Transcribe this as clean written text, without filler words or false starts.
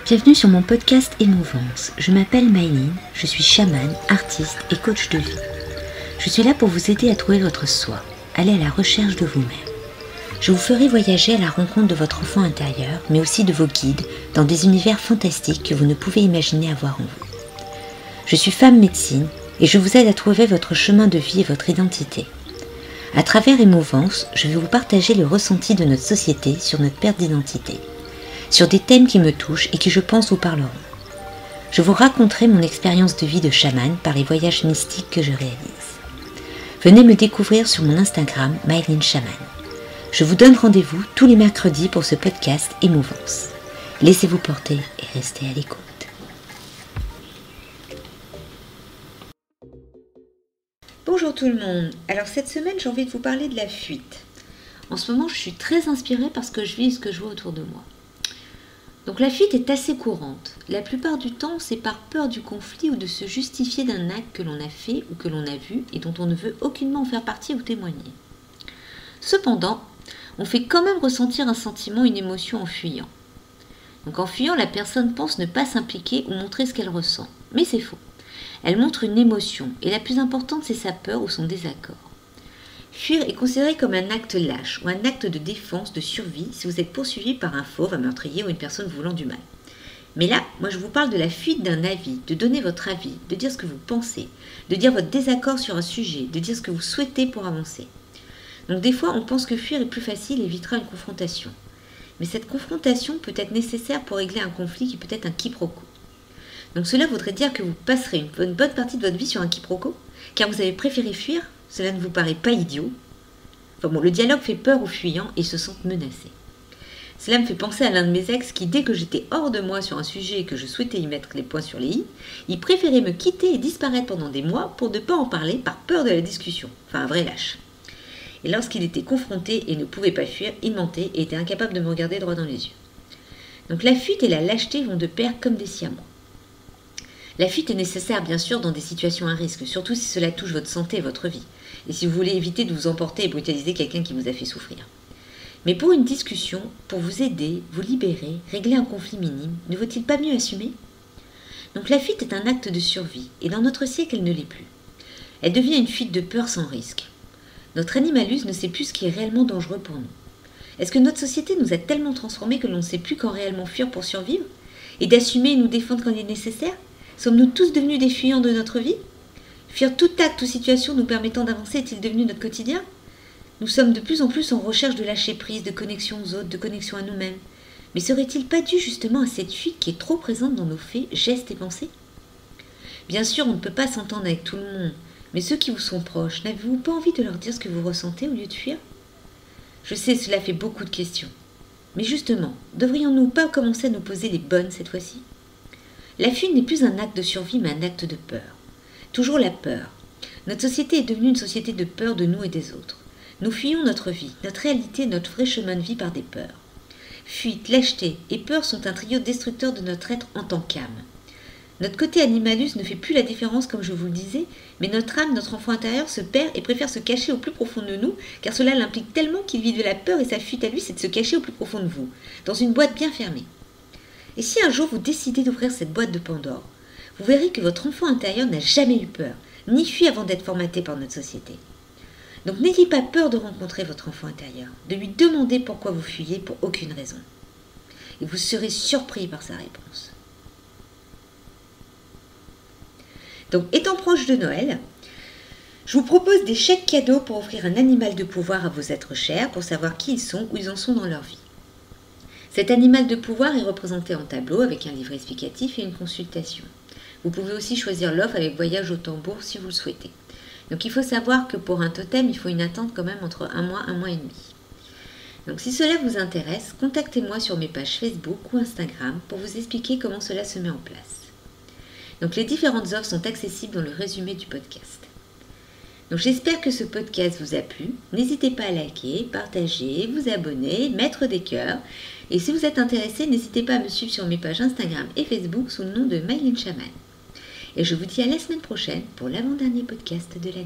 Bienvenue sur mon podcast Émouvance. Je m'appelle Maëline, je suis chamane, artiste et coach de vie. Je suis là pour vous aider à trouver votre soi, aller à la recherche de vous-même. Je vous ferai voyager à la rencontre de votre enfant intérieur, mais aussi de vos guides, dans des univers fantastiques que vous ne pouvez imaginer avoir en vous. Je suis femme médecine et je vous aide à trouver votre chemin de vie et votre identité. À travers Émouvance, je vais vous partager le ressenti de notre société sur notre perte d'identité, sur des thèmes qui me touchent et qui je pense vous parleront. Je vous raconterai mon expérience de vie de chamane par les voyages mystiques que je réalise. Venez me découvrir sur mon Instagram Maëline Chamane. Je vous donne rendez-vous tous les mercredis pour ce podcast Émouvance. Laissez-vous porter et restez à l'écoute. Bonjour tout le monde. Alors cette semaine, j'ai envie de vous parler de la fuite. En ce moment, je suis très inspirée par ce que je vis et ce que je vois autour de moi. Donc la fuite est assez courante. La plupart du temps, c'est par peur du conflit ou de se justifier d'un acte que l'on a fait ou que l'on a vu et dont on ne veut aucunement en faire partie ou témoigner. Cependant, on fait quand même ressentir un sentiment, une émotion en fuyant. Donc en fuyant, la personne pense ne pas s'impliquer ou montrer ce qu'elle ressent. Mais c'est faux. Elle montre une émotion et la plus importante, c'est sa peur ou son désaccord. Fuir est considéré comme un acte lâche ou un acte de défense, de survie si vous êtes poursuivi par un fauve, un meurtrier ou une personne voulant du mal. Mais là, moi je vous parle de la fuite d'un avis, de donner votre avis, de dire ce que vous pensez, de dire votre désaccord sur un sujet, de dire ce que vous souhaitez pour avancer. Donc des fois, on pense que fuir est plus facile et évitera une confrontation. Mais cette confrontation peut être nécessaire pour régler un conflit qui peut être un quiproquo. Donc cela voudrait dire que vous passerez une bonne partie de votre vie sur un quiproquo, car vous avez préféré fuir. Cela ne vous paraît pas idiot. Enfin bon, le dialogue fait peur aux fuyants et se sentent menacés. Cela me fait penser à l'un de mes ex qui, dès que j'étais hors de moi sur un sujet et que je souhaitais y mettre les points sur les i, il préférait me quitter et disparaître pendant des mois pour ne pas en parler par peur de la discussion. Enfin, un vrai lâche. Et lorsqu'il était confronté et ne pouvait pas fuir, il mentait et était incapable de me regarder droit dans les yeux. Donc la fuite et la lâcheté vont de pair comme des siamois. La fuite est nécessaire bien sûr dans des situations à risque, surtout si cela touche votre santé et votre vie, et si vous voulez éviter de vous emporter et brutaliser quelqu'un qui vous a fait souffrir. Mais pour une discussion, pour vous aider, vous libérer, régler un conflit minime, ne vaut-il pas mieux assumer ? Donc la fuite est un acte de survie, et dans notre siècle elle ne l'est plus. Elle devient une fuite de peur sans risque. Notre animalus ne sait plus ce qui est réellement dangereux pour nous. Est-ce que notre société nous a tellement transformés que l'on ne sait plus quand réellement fuir pour survivre ? Et d'assumer et nous défendre quand il est nécessaire ? Sommes-nous tous devenus des fuyants de notre vie ? Fuir tout acte ou situation nous permettant d'avancer est-il devenu notre quotidien ? Nous sommes de plus en plus en recherche de lâcher prise, de connexion aux autres, de connexion à nous-mêmes. Mais serait-il pas dû justement à cette fuite qui est trop présente dans nos faits, gestes et pensées ? Bien sûr, on ne peut pas s'entendre avec tout le monde, mais ceux qui vous sont proches, n'avez-vous pas envie de leur dire ce que vous ressentez au lieu de fuir ? Je sais, cela fait beaucoup de questions. Mais justement, devrions-nous pas commencer à nous poser les bonnes cette fois-ci ? La fuite n'est plus un acte de survie, mais un acte de peur. Toujours la peur. Notre société est devenue une société de peur de nous et des autres. Nous fuyons notre vie, notre réalité, notre vrai chemin de vie par des peurs. Fuite, lâcheté et peur sont un trio destructeur de notre être en tant qu'âme. Notre côté animalus ne fait plus la différence comme je vous le disais, mais notre âme, notre enfant intérieur se perd et préfère se cacher au plus profond de nous, car cela l'implique tellement qu'il vit de la peur et sa fuite à lui, c'est de se cacher au plus profond de vous, dans une boîte bien fermée. Et si un jour vous décidez d'ouvrir cette boîte de Pandore, vous verrez que votre enfant intérieur n'a jamais eu peur, ni fui avant d'être formaté par notre société. Donc n'ayez pas peur de rencontrer votre enfant intérieur, de lui demander pourquoi vous fuyez pour aucune raison. Et vous serez surpris par sa réponse. Donc étant proche de Noël, je vous propose des chèques cadeaux pour offrir un animal de pouvoir à vos êtres chers pour savoir qui ils sont, où ils en sont dans leur vie. Cet animal de pouvoir est représenté en tableau avec un livre explicatif et une consultation. Vous pouvez aussi choisir l'offre avec voyage au tambour si vous le souhaitez. Donc il faut savoir que pour un totem, il faut une attente quand même entre un mois et demi. Donc si cela vous intéresse, contactez-moi sur mes pages Facebook ou Instagram pour vous expliquer comment cela se met en place. Donc les différentes offres sont accessibles dans le résumé du podcast. Donc j'espère que ce podcast vous a plu. N'hésitez pas à liker, partager, vous abonner, mettre des cœurs. Et si vous êtes intéressé, n'hésitez pas à me suivre sur mes pages Instagram et Facebook sous le nom de Maëline Chamane. Et je vous dis à la semaine prochaine pour l'avant-dernier podcast de l'année.